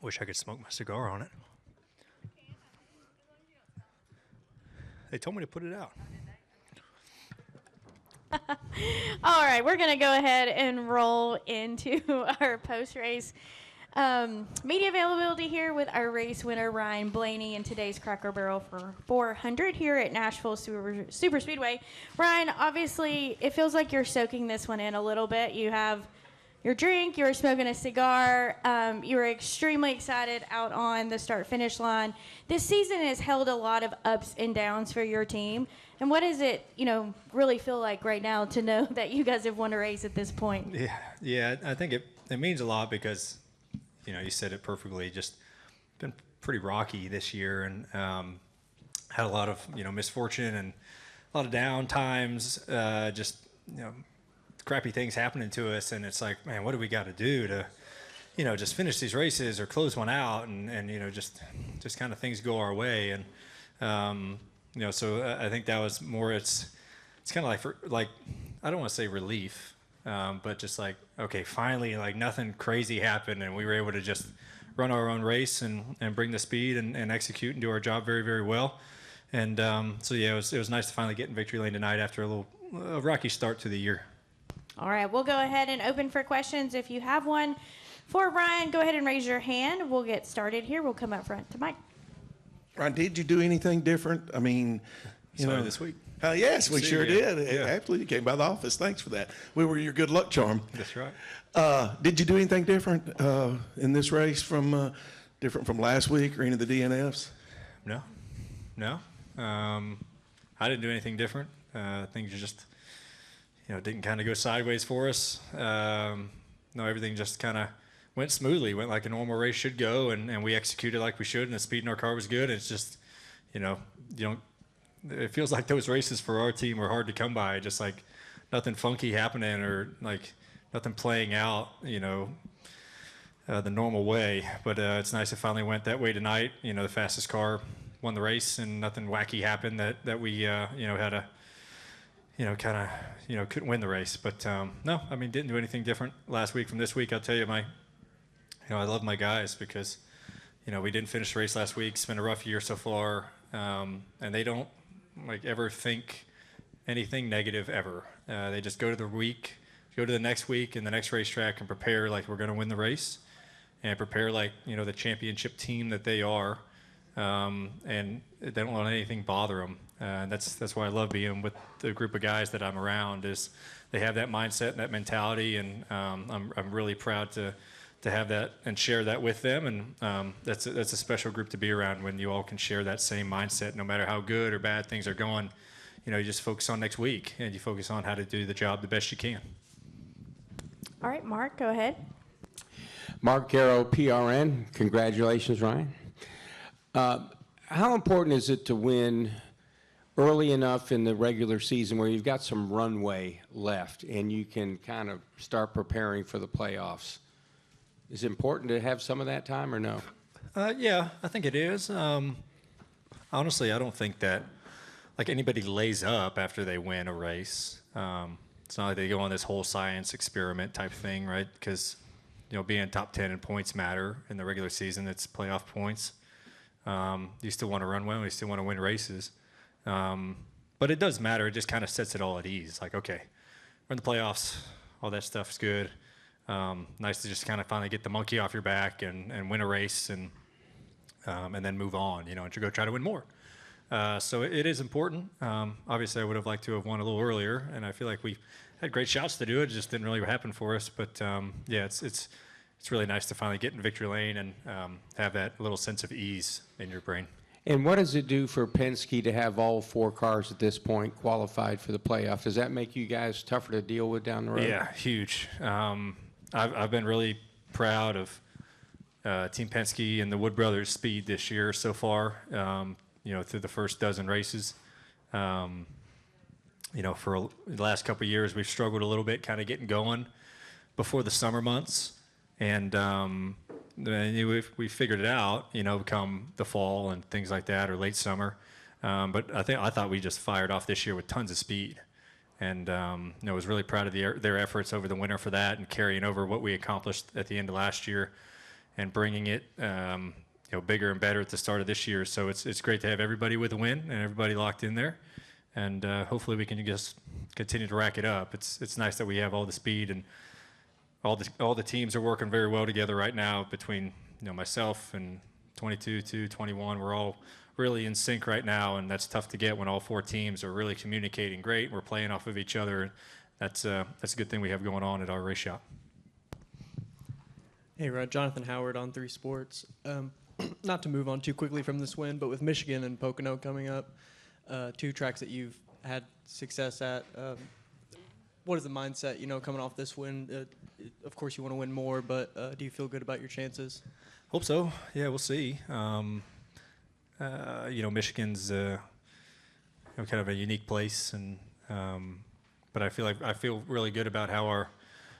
Wish I could smoke my cigar on it. They told me to put it out. All right, we're going to go ahead and roll into our post-race media availability here with our race winner, Ryan Blaney, in today's Cracker Barrel for 400 here at Nashville Superspeedway. Ryan, obviously, it feels like you're soaking this one in a little bit. You have your drink, you were smoking a cigar, you were extremely excited out on the start-finish line. This season has held a lot of ups and downs for your team. And what does it, really feel like right now to know that you guys have won a race at this point? Yeah, I think it means a lot because, you said it perfectly. Just been pretty rocky this year and had a lot of, misfortune and a lot of down times, just, crappy things happening to us. And it's like, man, what do we got to do to, just finish these races or close one out and just kind of things go our way. And, so I think that was more, it's kind of like I don't want to say relief, but just like, okay, finally, like nothing crazy happened and we were able to just run our own race and bring the speed and execute and do our job very, very well. And so, yeah, it was nice to finally get in victory lane tonight after a rocky start to the year. All right, we'll go ahead and open for questions. If you have one for Ryan, go ahead and raise your hand. We'll get started here. We'll come up front to Mike. Ryan, did you do anything different? I mean, Started this week. Yes, we sure did. Yeah. Absolutely. You came by the office. Thanks for that. We were your good luck charm. That's right. Did you do anything different in this race different from last week or any of the DNFs? No. I didn't do anything different. Things just, didn't kind of go sideways for us. No, everything just kind of went smoothly, went like a normal race should go, and we executed like we should, and the speed in our car was good. It's just, it feels like those races for our team were hard to come by, just like nothing funky happening or like nothing playing out, the normal way. But it's nice it finally went that way tonight. The fastest car won the race, and nothing wacky happened that we, had a, couldn't win the race. But no, I mean, didn't do anything different last week from this week. I'll tell you, I love my guys because, we didn't finish the race last week. It's been a rough year so far, and they don't ever think anything negative ever. They just go to the next week and the next racetrack and prepare like we're going to win the race, and prepare like the championship team that they are, and they don't let anything bother them. That's why I love being with the group of guys that I'm around. Is they have that mindset and that mentality, and I'm really proud to have that and share that with them. And that's a special group to be around when you all can share that same mindset, no matter how good or bad things are going. You just focus on next week and you focus on how to do the job the best you can. All right, Mark, go ahead. Mark Garrow, PRN. Congratulations, Ryan. How important is it to win early enough in the regular season where you've got some runway left and you can kind of start preparing for the playoffs? Is it important to have some of that time or no? Yeah, I think it is. Honestly, I don't think that anybody lays up after they win a race. It's not like they go on this whole science experiment type thing, right? Because being top 10 in points matter in the regular season. It's playoff points. You still want to run well. You still want to win races. But it does matter. It just kind of sets it all at ease. Like, okay, we're in the playoffs. All that stuff's good. Nice to just kind of finally get the monkey off your back and win a race and then move on, and to go try to win more. So it is important. Obviously, I would have liked to have won a little earlier, and I feel like we had great shots to do it. It just didn't really happen for us. But yeah, it's really nice to finally get in victory lane and have that little sense of ease in your brain. And what does it do for Penske to have all four cars at this point qualified for the playoff? Does that make you guys tougher to deal with down the road? Yeah, huge. I've been really proud of Team Penske and the Wood Brothers speed this year so far, through the first dozen races. For the last couple of years, we've struggled a little bit kind of getting going before the summer months. And then we figured it out, come the fall and things like that, or late summer. But I thought we just fired off this year with tons of speed. And I was really proud of their efforts over the winter for that and carrying over what we accomplished at the end of last year. and bringing it bigger and better at the start of this year. So it's great to have everybody with a win and everybody locked in there, and hopefully we can just continue to rack it up. It's nice that we have all the speed, and all the teams are working very well together right now between myself and 22 to 21. We're all really in sync right now, and that's tough to get when all 4 teams are really communicating great. We're playing off of each other. That's a good thing we have going on at our race shop. Hey, Rod. Jonathan Howard on 3 Sports. Not to move on too quickly from this win, but with Michigan and Pocono coming up, 2 tracks that you've had success at, what is the mindset, coming off this win? Of course, you want to win more, but do you feel good about your chances? Hope so. Yeah, we'll see. Michigan's kind of a unique place, and but I feel really good about how our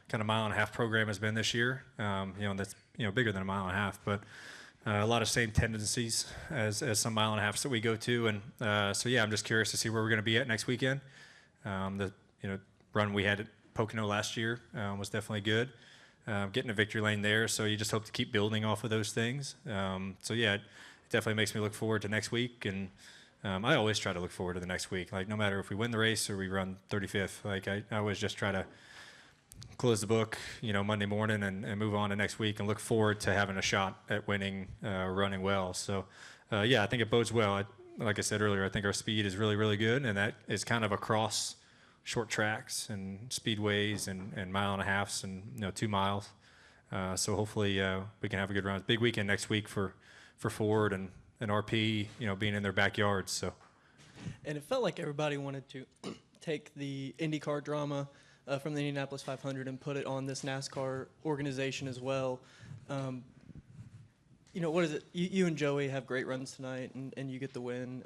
kind of mile-and-a-half program has been this year. That's bigger than a mile and a half, but a lot of same tendencies as some mile-and-a-halves that we go to, and so yeah, I'm just curious to see where we're going to be at next weekend. The run we had at Pocono last year was definitely good. Getting a victory lane there, so you just hope to keep building off of those things. So yeah, it definitely makes me look forward to next week, and I always try to look forward to the next week. Like, no matter if we win the race or we run 35th, like I always just try to close the book, Monday morning and move on to next week and look forward to having a shot at winning, running well. So yeah, I think it bodes well. Like I said earlier, I think our speed is really, really good, and that is kind of across short tracks and speedways and mile and a halves and 2 miles. So hopefully we can have a good run. It's a big weekend next week for Ford and RP, being in their backyards. So. And it felt like everybody wanted to take the IndyCar drama from the Indianapolis 500 and put it on this NASCAR organization as well. What is it? You and Joey have great runs tonight, and you get the win.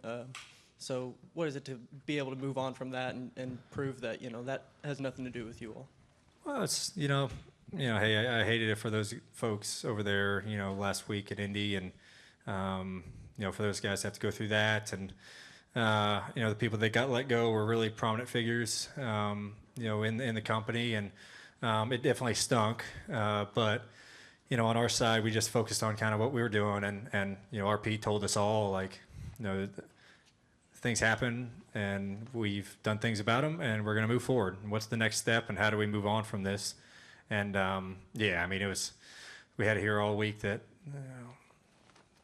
So what is it to be able to move on from that and prove that, that has nothing to do with you all? Well, it's, hey, I hated it for those folks over there, last week at Indy, and, for those guys to have to go through that. And, the people that got let go were really prominent figures, in the company, and it definitely stunk. But, on our side, we just focused on kind of what we were doing, and RP told us all, like, things happen, and we've done things about them, and we're going to move forward. And what's the next step, and how do we move on from this? And yeah, I mean, we had to hear all week that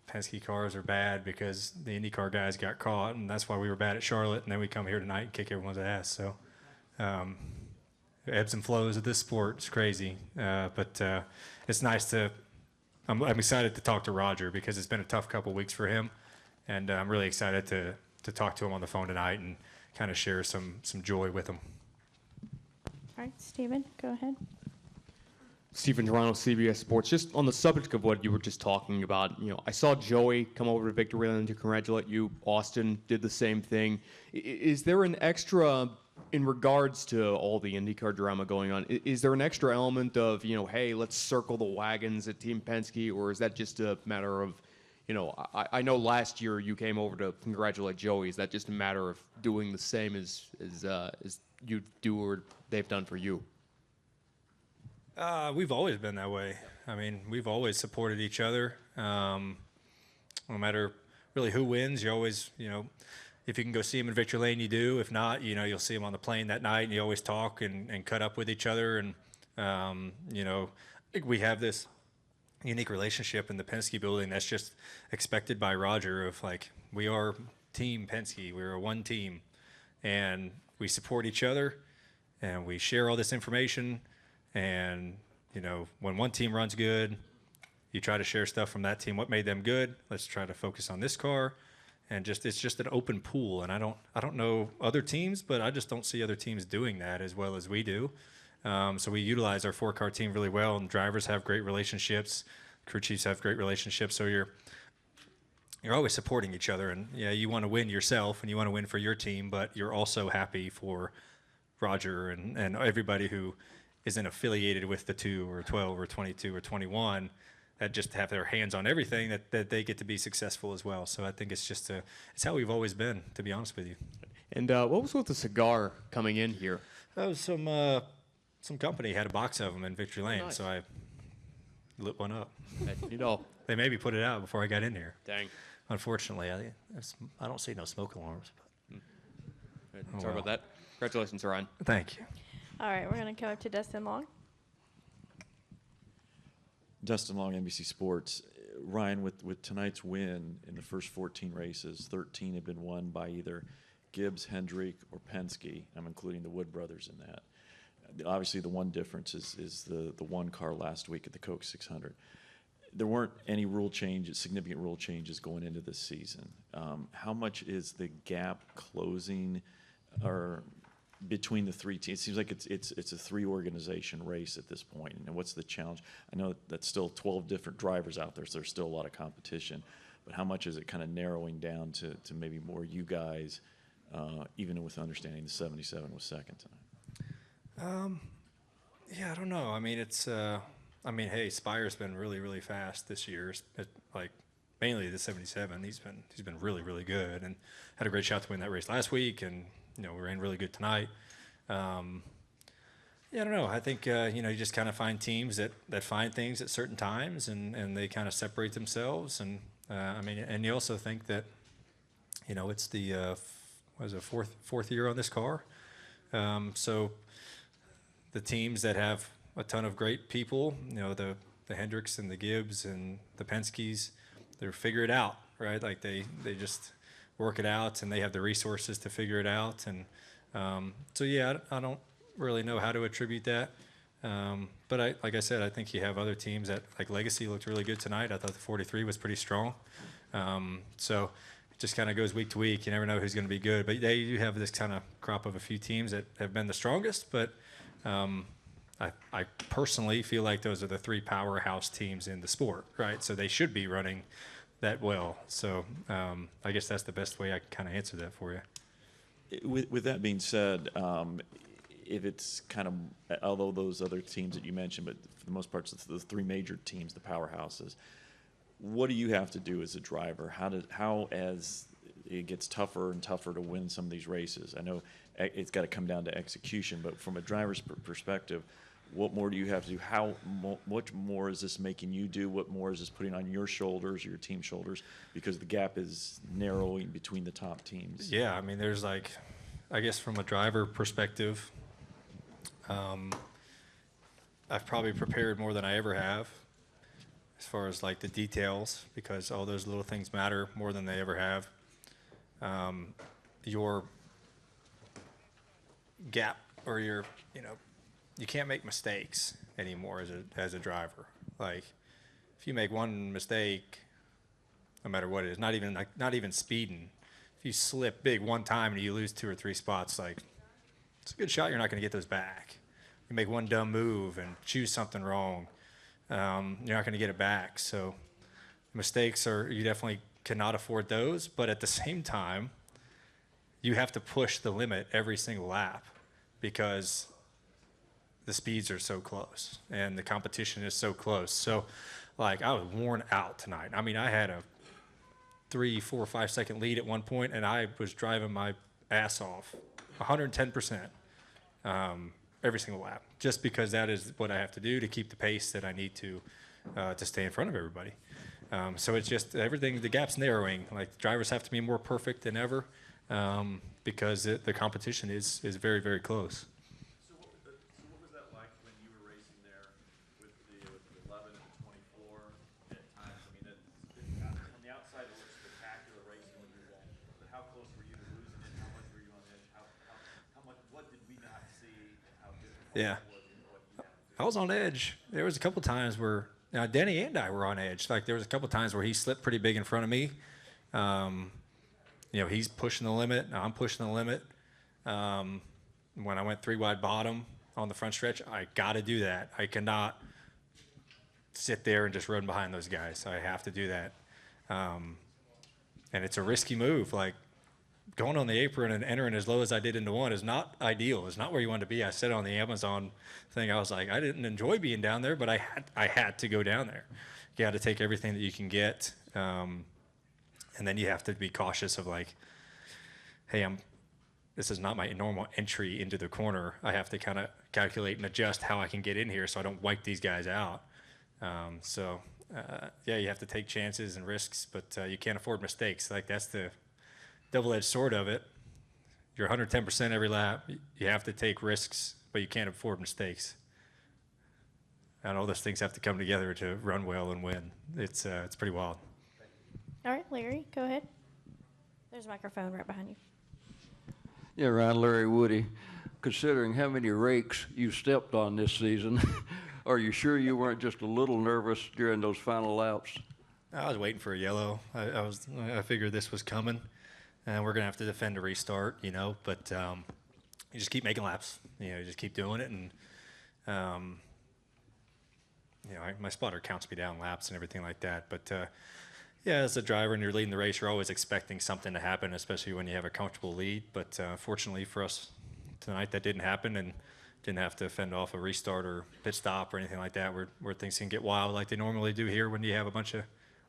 Penske cars are bad because the IndyCar guys got caught, and that's why we were bad at Charlotte. And then we come here tonight and kick everyone's ass. So ebbs and flows of this sport. It's crazy, but it's nice to. I'm excited to talk to Roger because it's been a tough couple weeks for him, and I'm really excited to talk to him on the phone tonight and kind of share some joy with him. All right, Steven, go ahead. Stephen Toronto, CBS Sports. Just on the subject of what you were just talking about, I saw Joey come over to Victory Lane to congratulate you. Austin did the same thing. Is there an extra, in regards to all the IndyCar drama going on, is there an extra element of, hey, let's circle the wagons at Team Penske, or is that just a matter of, I know last year you came over to congratulate Joey. Is that just a matter of doing the same as you do or they've done for you? We've always been that way. I mean, we've always supported each other. No matter really who wins, you always, if you can go see him in Victory Lane, you do. If not, you'll see him on the plane that night, and you always talk and cut up with each other. And, I think we have this unique relationship in the Penske building that's just expected by Roger of, like, we are Team Penske. We're a one team, and we support each other, and we share all this information. And, when one team runs good, you try to share stuff from that team. What made them good? Let's try to focus on this car. And it's just an open pool. And I don't know other teams, but I just don't see other teams doing that as well as we do. So we utilize our 4-car team really well, and drivers have great relationships. Crew chiefs have great relationships. So you're always supporting each other. And yeah, you want to win yourself and you want to win for your team, but you're also happy for Roger and everybody who isn't affiliated with the 2 or 12 or 22 or 21 that just have their hands on everything, that they get to be successful as well. So I think it's just it's how we've always been, to be honest with you. And what was with the cigar coming in here? That was some company had a box of them in Victory Lane. Nice. So lit one up. You know, They maybe put it out before I got in here. dang. Unfortunately, I don't see no smoke alarms. But Sorry about that. Congratulations, Ryan. thank you. All right, we're going to come up to Dustin Long. Dustin Long, NBC Sports. Ryan, with tonight's win in the first 14 races, 13 have been won by either Gibbs, Hendrick, or Penske. I'm including the Wood brothers in that. Obviously, the one difference is the one car last week at the Coke 600. There weren't any significant rule changes going into this season. How much is the gap closing or between the three teams? It seems like it's a three-organization race at this point. And what's the challenge? I know that's still 12 different drivers out there, so there's still a lot of competition. But how much is it kind of narrowing down to maybe more you guys, even with understanding the 77 was second tonight? Yeah, I don't know. I mean, hey, Spire's been really, really fast this year. Like mainly the 77. He's been really, really good and had a great shot to win that race last week. And we ran really good tonight. Yeah, I don't know. I think you just kind of find teams that find things at certain times and they kind of separate themselves. And and you also think that it's the fourth year on this car. So the teams that have a ton of great people, the Hendricks and the Gibbs and the Penskes, they figure it out, right? Like they just work it out and they have the resources to figure it out. And so, yeah, I don't really know how to attribute that. But like I said, I think you have other teams that, like Legacy looked really good tonight. I thought the 43 was pretty strong. So it just kind of goes week to week. You never know who's going to be good. But they do have this kind of crop of a few teams that have been the strongest. But I personally feel like those are the three powerhouse teams in the sport, right? So they should be running that well. So I guess that's the best way I can kind of answer that for you. With that being said, if it's kind of, although those other teams that you mentioned, but for the most part, it's the three major teams, the powerhouses, what do you have to do as a driver? How as it gets tougher and tougher to win some of these races? I know it's got to come down to execution, but from a driver's perspective, what more do you have to do? How much more is this making you do? What more is this putting on your shoulders, your team's shoulders? Because the gap is narrowing between the top teams. Yeah, I mean, there's I guess from a driver perspective, I've probably prepared more than I ever have as far as the details, because all those little things matter more than they ever have. Your gap or your, you can't make mistakes anymore as a driver. Like, if you make one mistake, no matter what it is, not even speeding, if you slip big one time and you lose 2 or 3 spots, it's a good shot you're not going to get those back. You make one dumb move and choose something wrong, you're not going to get it back. So mistakes you definitely cannot afford those, but at the same time, you have to push the limit every single lap because the speeds are so close and the competition is so close. So I was worn out tonight. I mean, I had a 3, 4, 5 second lead at one point and I was driving my ass off 110% every single lap, just because that is what I have to do to keep the pace that I need to stay in front of everybody. So it's just everything, the gap's narrowing. Drivers have to be more perfect than ever because the competition is very, very close. So what was that like when you were racing there with the 11 and the 24 at times? I mean, on the outside it looks spectacular racing when you're there, but how close were you to losing it? How much were you on edge? How much? What did we not see? And how difficult Yeah. it was? And what you had to do? I was on edge. There was a couple times where Denny and I were on edge. There was a couple times where he slipped pretty big in front of me. He's pushing the limit. I'm pushing the limit. When I went 3 wide bottom on the front stretch, I got to do that. I cannot sit there and just run behind those guys. I have to do that. And it's a risky move. Going on the apron and entering as low as I did into one is not ideal. It's not where you want to be. I said on the Amazon thing, I was like, I didn't enjoy being down there, but I had to go down there. You got to take everything that you can get. And then you have to be cautious of hey, this is not my normal entry into the corner. I have to kind of calculate and adjust how I can get in here so I don't wipe these guys out. Yeah, you have to take chances and risks, but you can't afford mistakes. Like, that's the double-edged sword of it. You're 110% every lap. You have to take risks, but you can't afford mistakes. And all those things have to come together to run well and win. It's pretty wild. All right, Larry, go ahead. There's a microphone right behind you. Yeah, Ryan, Larry Woody. Considering how many rakes you stepped on this season, are you sure you weren't just a little nervous during those final laps? I was waiting for a yellow. I figured this was coming, and we're gonna have to defend a restart, you know. But you just keep making laps. You know, you just keep doing it, and you know, my spotter counts me down laps and everything like that. But yeah, as a driver and you're leading the race, you're always expecting something to happen, especially when you have a comfortable lead. But fortunately for us tonight, that didn't happen, and didn't have to fend off a restart or pit stop or anything like that, where things can get wild like they normally do here when you have a bunch of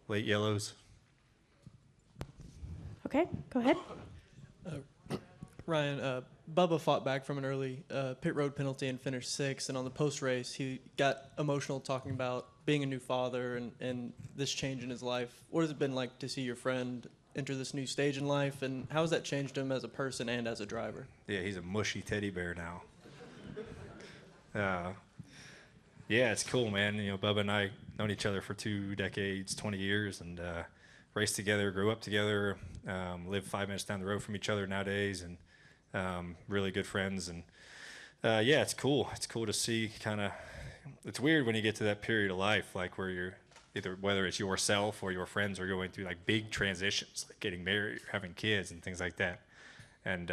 late yellows. Okay, go ahead. Ryan, Bubba fought back from an early pit road penalty and finished sixth. And on the post race, he got emotional talking about being a new father and this change in his life. What has it been like to see your friend enter this new stage in life, and how has that changed him as a person and as a driver? Yeah, he's a mushy teddy bear now. Yeah, it's cool, man. You know, Bubba and I known each other for 2 decades, 20 years, and raced together, grew up together, live 5 minutes down the road from each other nowadays, and really good friends. And yeah, it's cool. It's cool to see kind of. It's weird when you get to that period of life, like where you're either, whether it's yourself or your friends are going through like big transitions, like getting married, or having kids, and things like that. And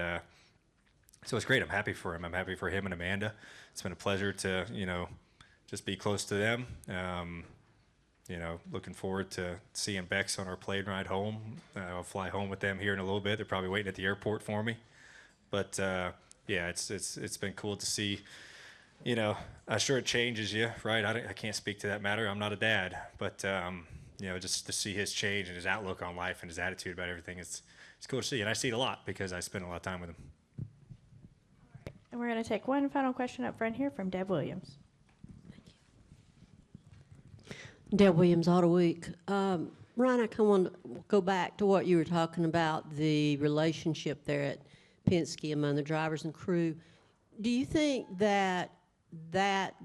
so it's great. I'm happy for him. I'm happy for him and Amanda. It's been a pleasure to, you know, just be close to them. You know, looking forward to seeing Bex on our plane ride home. I'll fly home with them here in a little bit. They're probably waiting at the airport for me. But yeah, it's been cool to see. You know, I'm sure it changes you, right? I can't speak to that matter. I'm not a dad, but you know, just to see his change and his outlook on life and his attitude about everything, it's cool to see. And I see it a lot because I spend a lot of time with him. And we're going to take one final question up front here from Deb Williams. Deb Williams, Auto Week. Ryan, I kind of want to go back to what you were talking about, the relationship there at Penske among the drivers and crew. Do you think that that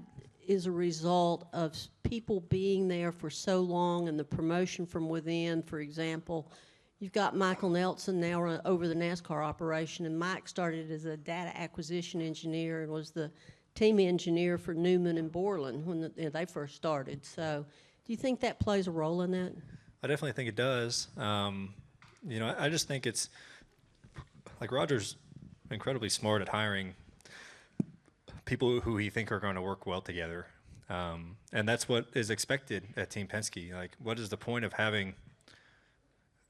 is a result of people being there for so long and the promotion from within? For example, you've got Michael Nelson now over the NASCAR operation, and Mike started as a data acquisition engineer and was the team engineer for Newman and Borland when they first started. So do you think that plays a role in that? I definitely think it does. You know, I just think it's like Roger's incredibly smart at hiring people who he think are going to work well together. And that's what is expected at Team Penske. Like, what is the point of having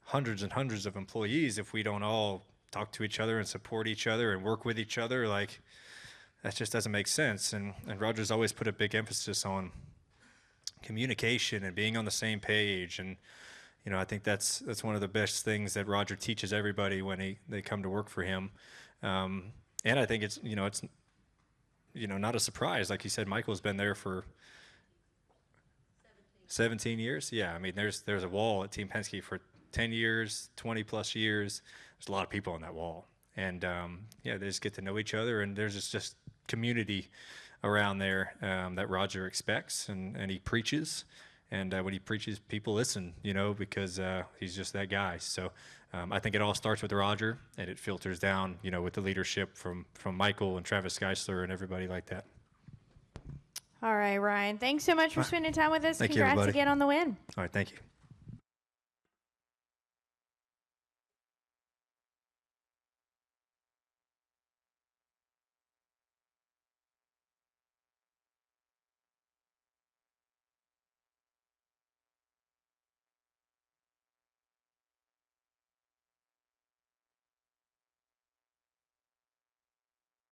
hundreds and hundreds of employees if we don't all talk to each other and support each other and work with each other? Like, that just doesn't make sense. And Roger's always put a big emphasis on communication and being on the same page. And, you know, I think that's one of the best things that Roger teaches everybody when they come to work for him. And I think it's not a surprise. Like you said, Michael's been there for 17 years. Yeah, I mean, there's a wall at Team Penske for 10 years, 20 plus years. There's a lot of people on that wall. And yeah, they just get to know each other, and there's just community around there that Roger expects and he preaches. And when he preaches, people listen, you know, because he's just that guy. So I think it all starts with Roger, and it filters down, you know, with the leadership from Michael and Travis Geisler and everybody like that. All right, Ryan. Thanks so much for spending time with us. Thank you, Congrats everybody. again on the win. All right, thank you.